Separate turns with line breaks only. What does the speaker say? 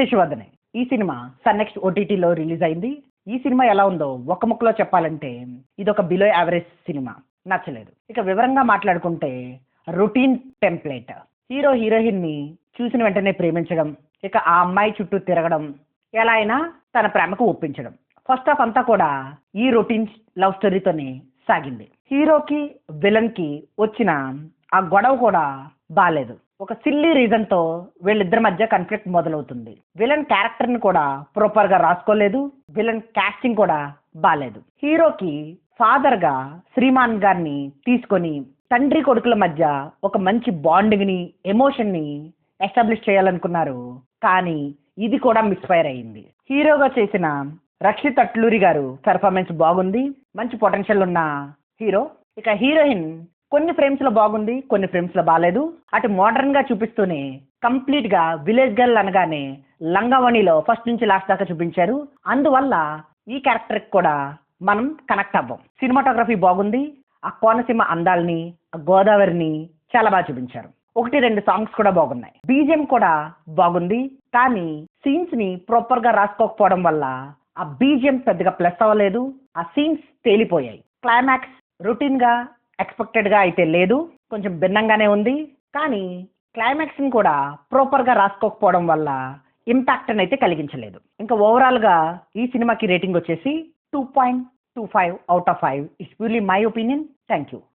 శశివర్ధనే. ఈ cinema sun next ఓటీటీలో release అయింది. ఈ సినిమా ఎలా ఉందో ఒక ముక్కలో చెప్పాలంటే ఇది ఒక బిలో యావరేజ్ సినిమా. నచ్చలేదు. ఇక వివరంగా మాట్లాడుకుంటే రొటీన్ టెంప్లెట్. హీరో హీరోయిన్ ని చూసిన వెంటనే ప్రేమించడం, ఇక ఆ అమ్మాయి చుట్టూ తిరగడం, ఎలా అయినా తన ప్రేమకు ఒప్పించడం. ఫస్ట్ హాఫ్ అంతా కూడా ఈ రొటీన్ లవ్ స్టోరీతోనే సాగింది. హీరోకి విలన్ కి వచ్చిన ఆ గొడవ కూడా బాలేదు. ఒక సిల్లీ రీజన్ తో వీళ్ళిద్దరి మధ్య కాన్ఫ్లిక్ట్ మొదలవుతుంది. విలన్ క్యారెక్టర్ ని కూడా ప్రాపర్ గా రాసుకోలేదు. విలన్ కాస్టింగ్ కూడా బాలేదు. హీరోకి ఫాదర్ గా శ్రీమాన్ గారిని తీసుకొని తండ్రి కొడుకుల మధ్య ఒక మంచి బాండింగ్ ని, ఎమోషన్ ని ఎస్టాబ్లిష్ చేయాలనుకున్నారు. కానీ ఇది కూడా మిస్ఫైర్ అయ్యింది. హీరోగా చేసిన రక్షిత్ అట్లూరి గారు పెర్ఫార్మెన్స్ బాగుంది. మంచి పొటెన్షియల్ ఉన్న హీరో. ఇక హీరోయిన్ కొన్ని ఫ్రేమ్స్ లో బాగుంది, కొన్ని ఫ్రేమ్స్ లో బాగాలేదు. అటు మోడర్న్ గా చూపిస్తూనే కంప్లీట్ గా విలేజ్ గర్ల్ అనగానే లంగావణిలో ఫస్ట్ నుంచి లాస్ట్ దాకా చూపించారు. అందువల్ల ఈ క్యారెక్టర్ కూడా మనం కనెక్ట్ అవ్వం. సినిమాటోగ్రఫీ బాగుంది. ఆ కోనసీమ అందాలని, ఆ గోదావరిని చాలా బాగా చూపించారు. 1-2 సాంగ్స్ కూడా బాగున్నాయి. బీజిఎం కూడా బాగుంది. కానీ సీన్స్ ని ప్రాపర్ గా రాసుకోకపోవడం వల్ల ఆ బీజిఎం పెద్దగా ప్లస్ అవ్వలేదు. ఆ సీన్స్ తేలిపోయాయి. క్లైమాక్స్ రొటీన్ గా ఎక్స్పెక్టెడ్ గా అయితే లేదు, కొంచెం భిన్నంగానే ఉంది. కానీ క్లైమాక్స్ ని కూడా ప్రాపర్ గా రాసుకోకపోవడం వల్ల ఇంపాక్ట్ అయితే కలిగించలేదు. ఇంకా ఓవరాల్ గా ఈ సినిమాకి రేటింగ్ వచ్చేసి 2.25 out of 5. It's purely my opinion. Thank you.